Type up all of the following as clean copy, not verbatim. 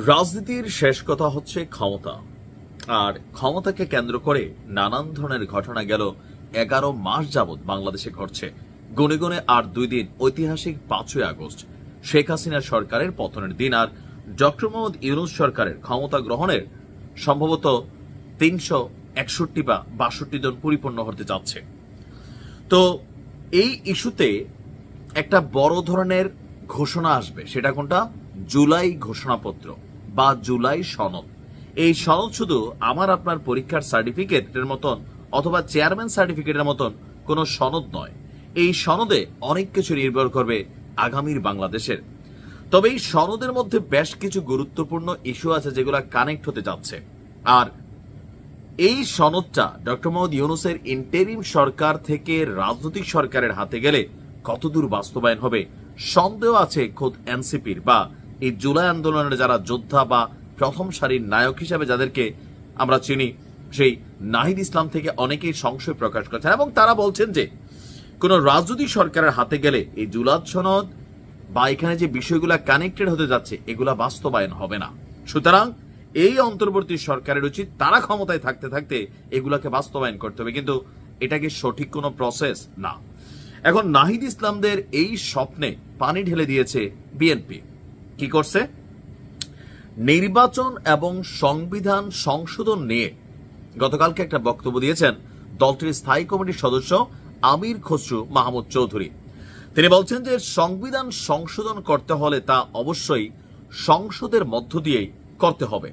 রাজনীতির শেষ কথা হচ্ছে ক্ষমতা। আর ক্ষমতাকে কেন্দ্র করে নানান ধরনের ঘটনা গেল 11 মাস যাবৎ বাংলাদেশে ঘটছে। গুনে গুনে আর 2 দিন ঐতিহাসিক 5ই আগস্ট শেখ হাসিনা সরকারের পতনের দিন, আর ডক্টর মোহাম্মদ ইউনূস সরকারের ক্ষমতা গ্রহণের সম্ভবত 361 বা 62 জন পরিপূর্ণ হতে যাচ্ছে। তো এই ইস্যুতে একটা বড় ধরনের ঘোষণা আসবে, সেটা কোনটা? জুলাই ঘোষণাপত্র বা জুলাই সনদ। এই সনদ শুধু আমার আপনার পরীক্ষার সার্টিফিকেটের মতন অথবা চেয়ারম্যান সার্টিফিকেটের মতন কোনো সনদ নয়। এই সনদে অনেক কিছু নির্ভর করবে আগামীর বাংলাদেশের। তবে এই সনদের মধ্যে বেশ কিছু গুরুত্বপূর্ণ ইস্যু আছে যেগুলো কানেক্ট হতে যাচ্ছে। আর এই সনদটা ডক্টর মোহাম্মদ ইউনূসের ইন্টারিম সরকার থেকে রাজনৈতিক সরকারের হাতে গেলে কতদূর বাস্তবায়ন হবে সন্দেহ আছে খোদ এনসিপির বা এই জুলাই আন্দোলনের যারা যোদ্ধা বা প্রথম সারির নায়ক হিসাবে যাদেরকে আমরা চিনি, সেই নাহিদ ইসলাম থেকে অনেকেই সংশয় প্রকাশ করছেন এবং তারা বলছেন যে কোন রাজনৈতিক সরকারের হাতে গেলে এই জুলাই সনদ বা এখানে যে বিষয়গুলা কানেক্টেড হতে যাচ্ছে এগুলা বাস্তবায়ন হবে না। সুতরাং এই অন্তর্বর্তী সরকারের উচিত তারা ক্ষমতায় থাকতে থাকতে এগুলাকে বাস্তবায়ন করতে হবে, কিন্তু এটা কি সঠিক কোনো প্রসেস না। এখন নাহিদ ইসলামদের এই স্বপ্নে পানি ঢেলে দিয়েছে বিএনপি। কি করছে? নির্বাচন এবং সংবিধান সংশোধন নিয়ে গতকালকে একটা বক্তব্য দিয়েছেন দলটির স্থায়ী কমিটির সদস্য আমির খসরু মাহমুদ চৌধুরী। তিনি বলছেন যে সংবিধান সংশোধন করতে হলে তা অবশ্যই সংসদের মধ্য দিয়েই করতে হবে,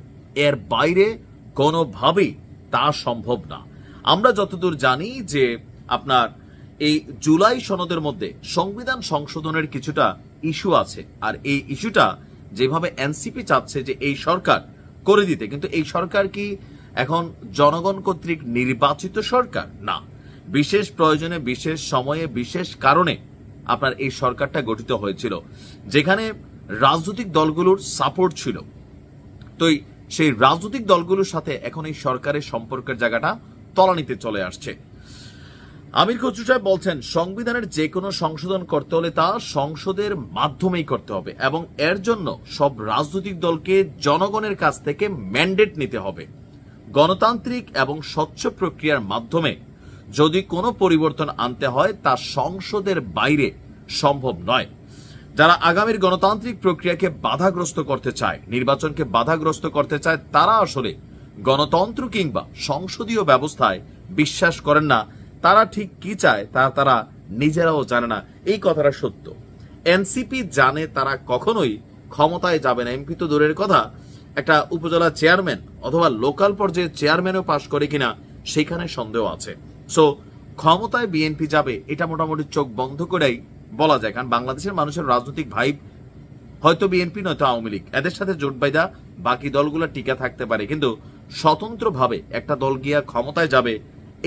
এর বাইরে কোনোভাবেই তা সম্ভব না। আমরা যতদূর জানি যে আপনার এই জুলাই সনদের মধ্যে সংবিধান সংশোধনের কিছুটা ইস্যু আছে, আর এই ইস্যুটা যেভাবে এনসিপি চাচ্ছে যে এই সরকার করে দিতে, কিন্তু এই সরকার কি এখন জনগণ কর্তৃক নির্বাচিত সরকার না। বিশেষ প্রয়োজনে, বিশেষ সময়ে, বিশেষ কারণে আপনার এই সরকারটা গঠিত হয়েছিল, যেখানে রাজনৈতিক দলগুলোর সাপোর্ট ছিল। তো সেই রাজনৈতিক দলগুলোর সাথে এখন এই সরকারের সম্পর্কের জায়গাটা তলানিতে চলে আসছে। আমির খসরু সাহেব বলছেন সংবিধানের যে কোনো সংশোধন করতে হলে তা সংসদের মাধ্যমেই করতে হবে এবং এর জন্য সব রাজনৈতিক দলকে জনগণের কাছ থেকে ম্যান্ডেট নিতে হবে। গণতান্ত্রিক এবং স্বচ্ছ প্রক্রিয়ার মাধ্যমে যদি কোনো পরিবর্তন আনতে হয় তা সংসদের বাইরে সম্ভব নয়। যারা আগামীর গণতান্ত্রিক প্রক্রিয়াকে বাধাগ্রস্ত করতে চায়, নির্বাচনকে বাধাগ্রস্ত করতে চায়, তারা আসলে গণতন্ত্র কিংবা সংসদীয় ব্যবস্থায় বিশ্বাস করেন না। তারা ঠিক কি চায় তা তারা নিজেরাও জানে না, এই কথাটা সত্য। এনসিপি জানে তারা কখনোই ক্ষমতায় যাবে না। এমপি তো দূরের কথা, একটা উপজেলা চেয়ারম্যান অথবা লোকাল পর্যায়ে চেয়ারম্যানও পাশ করে কিনা সেখানে সন্দেহ আছে। সো ক্ষমতায় বিএনপি যাবে এটা মোটামুটি চোখ বন্ধ করেই বলা যায়, কারণ বাংলাদেশের মানুষের রাজনৈতিক ভাইব হয়তো বিএনপি নয়তো আওয়ামী লীগ, এদের সাথে জোট বাইদা বাকি দলগুলো টিকে থাকতে পারে, কিন্তু স্বতন্ত্রভাবে একটা দল গিয়া ক্ষমতায় যাবে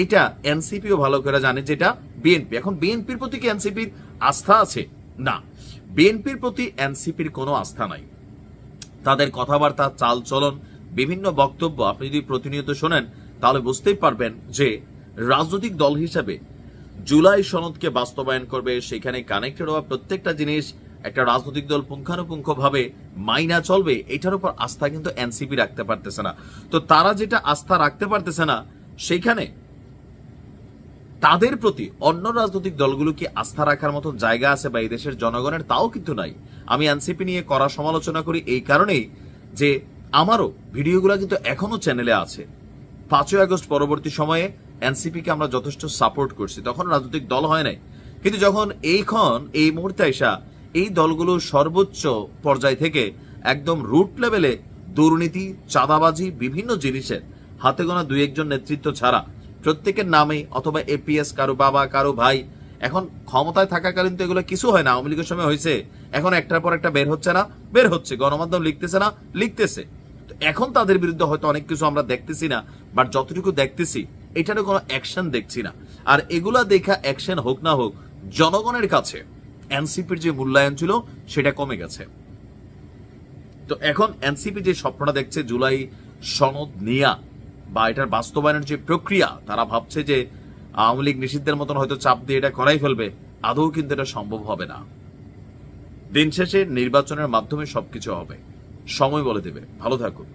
এটা এনসিপিও ভালো করে জানে যেটা বিএনপি। এখন বিএনপির প্রতি কি এনসিপির আস্থা আছে? না, বিএনপির প্রতি এনসিপির কোনো আস্থা নাই। তাদের কথাবার্তা, চাল চলন, বিভিন্ন বক্তব্য আপনি যদি প্রতিনিয়ত শোনেন তাহলে বুঝতেই পারবেন যে রাজনৈতিক দল হিসেবে জুলাই সনদকে বাস্তবায়ন করবে, সেখানে কানেক্টেড হওয়া প্রত্যেকটা জিনিস একটা রাজনৈতিক দল পুঙ্খানুপুঙ্খভাবে মাইনা চলবে, এটার উপর আস্থা কিন্তু এনসিপি রাখতে পারতেছে না। তো তারা যেটা আস্থা রাখতে পারতেছে না, সেইখানে তাদের প্রতি অন্য রাজনৈতিক দলগুলো কি আস্থা রাখার মতো জায়গা আছে বা এই দেশের জনগণের? তাও কিন্তু নাই। আমি এনসিপি নিয়ে করা সমালোচনা করি এই কারণেই যে আমারও ভিডিওগুলো কিন্তু এখনো চ্যানেলে আছে। 5ই আগস্ট পরবর্তী সময়ে এনসিপিকে আমরা যথেষ্ট সাপোর্ট করছি, তখন রাজনৈতিক দল হয় নাই, কিন্তু যখন এই মুহূর্তে আসা এই দলগুলো সর্বোচ্চ পর্যায় থেকে একদম রুট লেভেলে দুর্নীতি, চাঁদাবাজি, বিভিন্ন জিনিসের হাতে গোনা 2-1 জন নেতৃত্ব ছাড়া প্রত্যেকের নামে অথবা এপিএস, কারো বাবা, কারো ভাই, এখন ক্ষমতায় থাকাকালীন তো এগুলো কিছু হয় না। আওয়ামী লীগের সময় হয়েছে, এখন একটার পর একটা বের হচ্ছে না, বের হচ্ছে, গণমাধ্যম লিখতেছে না, লিখতেছে। এখন তাদের বিরুদ্ধে হয়তো অনেক কিছু আমরা দেখতেছি না, বাট যতটুকু দেখতেছি এটারও কোনো অ্যাকশন দেখছি না। আর এগুলা দেখা অ্যাকশন হোক না হোক, জনগণের কাছে এনসিপির যে মূল্যায়ন ছিল সেটা কমে গেছে। তো এখন এনসিপি যে স্বপ্নটা দেখছে জুলাই সনদ নিয়া বা এটার বাস্তবায়নের যে প্রক্রিয়া, তারা ভাবছে যে আওয়ামী লীগ নিষিদ্ধের মতন হয়তো চাপ দিয়ে এটা করাই ফেলবে। আদৌ কিন্তু এটা সম্ভব হবে না। দিন শেষে নির্বাচনের মাধ্যমে সবকিছু হবে। সময় বলে দেবে। ভালো থাকুন।